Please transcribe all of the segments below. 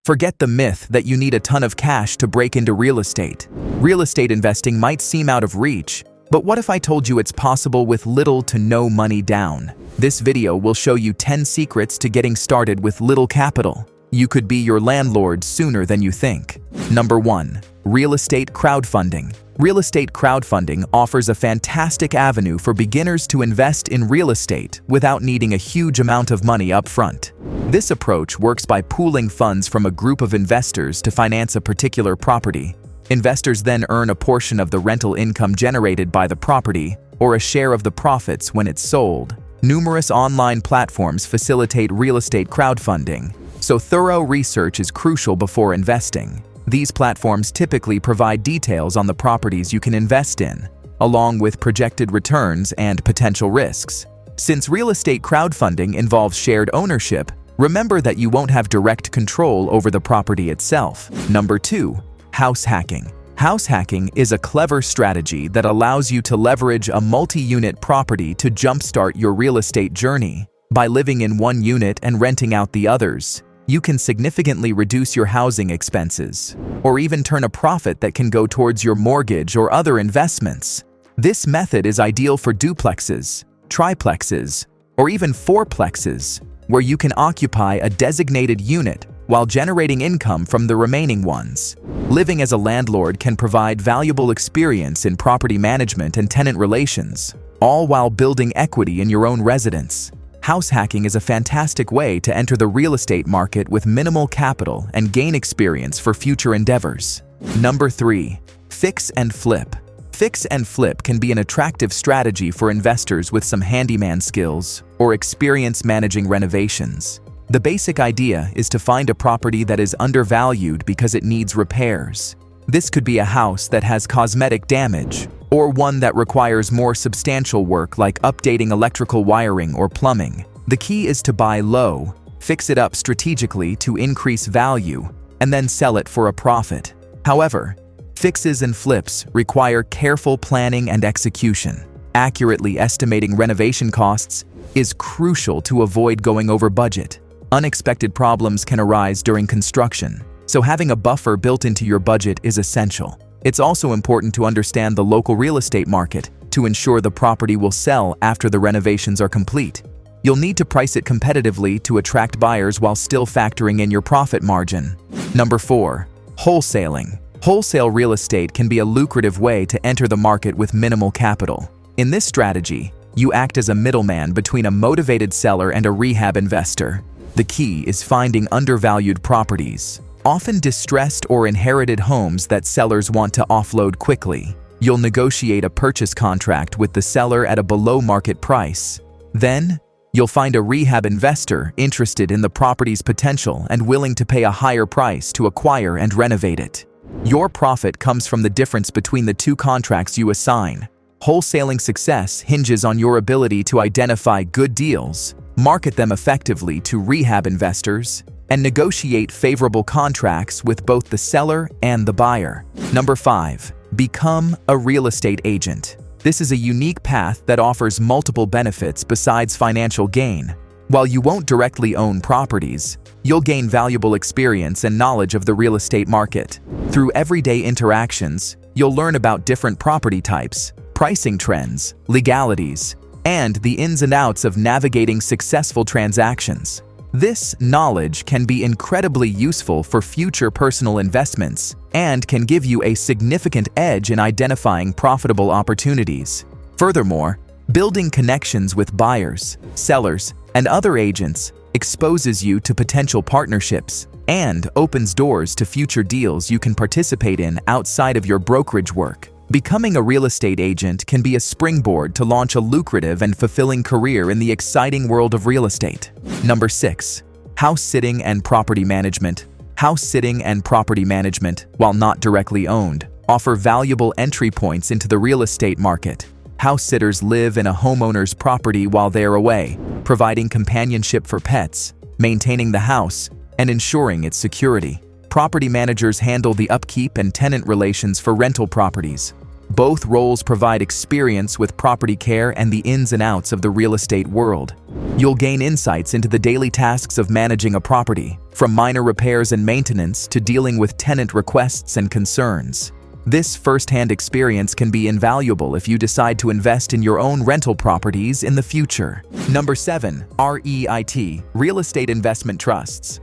Forget the myth that you need a ton of cash to break into real estate. Real estate investing might seem out of reach, but what if I told you it's possible with little to no money down? This video will show you 10 secrets to getting started with little capital. You could be your landlord sooner than you think. Number 1. Real estate crowdfunding. Real estate crowdfunding offers a fantastic avenue for beginners to invest in real estate without needing a huge amount of money up front. This approach works by pooling funds from a group of investors to finance a particular property. Investors then earn a portion of the rental income generated by the property or a share of the profits when it's sold. Numerous online platforms facilitate real estate crowdfunding, so thorough research is crucial before investing. These platforms typically provide details on the properties you can invest in, along with projected returns and potential risks. Since real estate crowdfunding involves shared ownership, remember that you won't have direct control over the property itself. Number 2. House hacking. House hacking is a clever strategy that allows you to leverage a multi-unit property to jumpstart your real estate journey. By living in one unit and renting out the others, you can significantly reduce your housing expenses, or even turn a profit that can go towards your mortgage or other investments. This method is ideal for duplexes, triplexes, or even fourplexes, where you can occupy a designated unit while generating income from the remaining ones. Living as a landlord can provide valuable experience in property management and tenant relations, all while building equity in your own residence. House hacking is a fantastic way to enter the real estate market with minimal capital and gain experience for future endeavors. Number 3. Fix and flip. Fix and flip can be an attractive strategy for investors with some handyman skills or experience managing renovations. The basic idea is to find a property that is undervalued because it needs repairs. This could be a house that has cosmetic damage, or one that requires more substantial work like updating electrical wiring or plumbing. The key is to buy low, fix it up strategically to increase value, and then sell it for a profit. However, fixes and flips require careful planning and execution. Accurately estimating renovation costs is crucial to avoid going over budget. Unexpected problems can arise during construction, so having a buffer built into your budget is essential. It's also important to understand the local real estate market to ensure the property will sell after the renovations are complete. You'll need to price it competitively to attract buyers while still factoring in your profit margin. Number 4. Wholesaling. Wholesale real estate can be a lucrative way to enter the market with minimal capital. In this strategy, you act as a middleman between a motivated seller and a rehab investor. The key is finding undervalued properties, often distressed or inherited homes that sellers want to offload quickly. You'll negotiate a purchase contract with the seller at a below-market price. Then, you'll find a rehab investor interested in the property's potential and willing to pay a higher price to acquire and renovate it. Your profit comes from the difference between the two contracts you assign. Wholesaling success hinges on your ability to identify good deals, market them effectively to rehab investors, and negotiate favorable contracts with both the seller and the buyer. Number 5. Become a real estate agent. This is a unique path that offers multiple benefits besides financial gain. While you won't directly own properties, you'll gain valuable experience and knowledge of the real estate market. Through everyday interactions, you'll learn about different property types, pricing trends, legalities, and the ins and outs of navigating successful transactions. This knowledge can be incredibly useful for future personal investments and can give you a significant edge in identifying profitable opportunities. Furthermore, building connections with buyers, sellers, and other agents exposes you to potential partnerships and opens doors to future deals you can participate in outside of your brokerage work. Becoming a real estate agent can be a springboard to launch a lucrative and fulfilling career in the exciting world of real estate. Number 6. House sitting and property management. House sitting and property management, while not directly owned, offer valuable entry points into the real estate market. House sitters live in a homeowner's property while they're away, providing companionship for pets, maintaining the house, and ensuring its security. Property managers handle the upkeep and tenant relations for rental properties, Both roles provide experience with property care and the ins and outs of the real estate world. You'll gain insights into the daily tasks of managing a property, from minor repairs and maintenance to dealing with tenant requests and concerns. This first-hand experience can be invaluable if you decide to invest in your own rental properties in the future. Number 7. REIT, Real Estate Investment Trusts.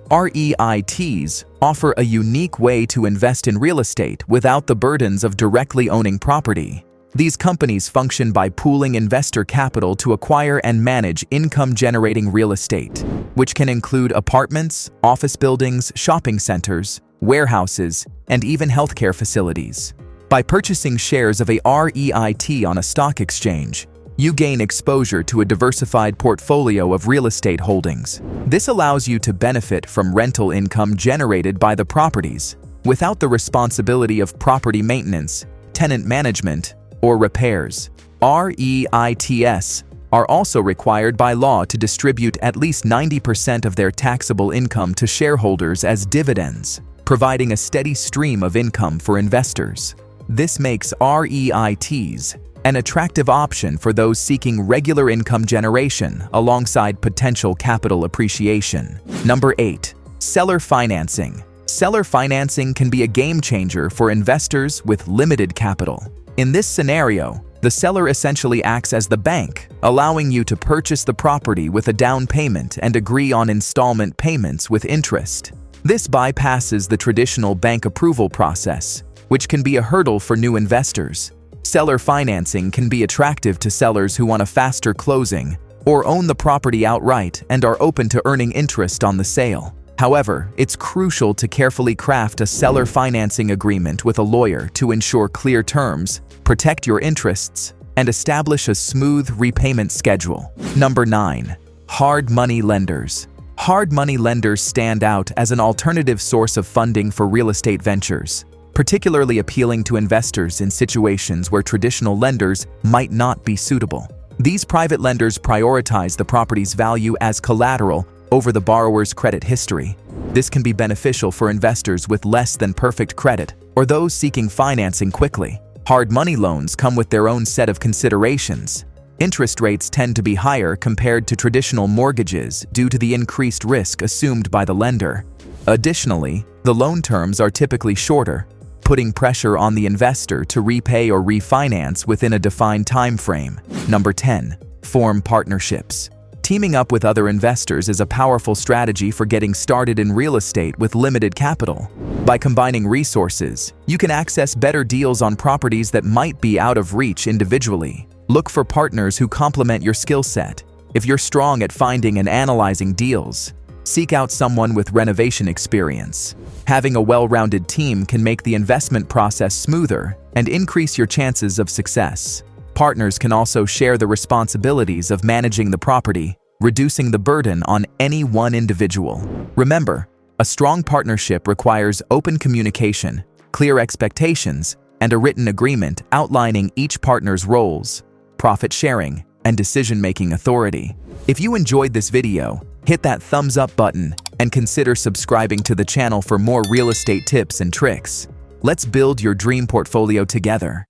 REITs offer a unique way to invest in real estate without the burdens of directly owning property. These companies function by pooling investor capital to acquire and manage income-generating real estate, which can include apartments, office buildings, shopping centers, warehouses, and even healthcare facilities. By purchasing shares of a REIT on a stock exchange, you gain exposure to a diversified portfolio of real estate holdings. This allows you to benefit from rental income generated by the properties without the responsibility of property maintenance, tenant management, or repairs. REITs are also required by law to distribute at least 90% of their taxable income to shareholders as dividends, providing a steady stream of income for investors. This makes REITs an attractive option for those seeking regular income generation alongside potential capital appreciation. Number 8. Seller financing. Seller financing can be a game changer for investors with limited capital. In this scenario, the seller essentially acts as the bank, allowing you to purchase the property with a down payment and agree on installment payments with interest. This bypasses the traditional bank approval process, which can be a hurdle for new investors. Seller financing can be attractive to sellers who want a faster closing or own the property outright and are open to earning interest on the sale. However, it's crucial to carefully craft a seller financing agreement with a lawyer to ensure clear terms, protect your interests, and establish a smooth repayment schedule. Number 9. Hard money lenders. Hard money lenders stand out as an alternative source of funding for real estate ventures, particularly appealing to investors in situations where traditional lenders might not be suitable. These private lenders prioritize the property's value as collateral over the borrower's credit history. This can be beneficial for investors with less than perfect credit or those seeking financing quickly. Hard money loans come with their own set of considerations. Interest rates tend to be higher compared to traditional mortgages due to the increased risk assumed by the lender. Additionally, the loan terms are typically shorter, putting pressure on the investor to repay or refinance within a defined time frame. Number 10. Form partnerships. Teaming up with other investors is a powerful strategy for getting started in real estate with limited capital. By combining resources, you can access better deals on properties that might be out of reach individually. Look for partners who complement your skill set. If you're strong at finding and analyzing deals, seek out someone with renovation experience. Having a well-rounded team can make the investment process smoother and increase your chances of success. Partners can also share the responsibilities of managing the property, reducing the burden on any one individual. Remember, a strong partnership requires open communication, clear expectations, and a written agreement outlining each partner's roles, profit sharing, and decision-making authority. If you enjoyed this video, hit that thumbs up button and consider subscribing to the channel for more real estate tips and tricks. Let's build your dream portfolio together.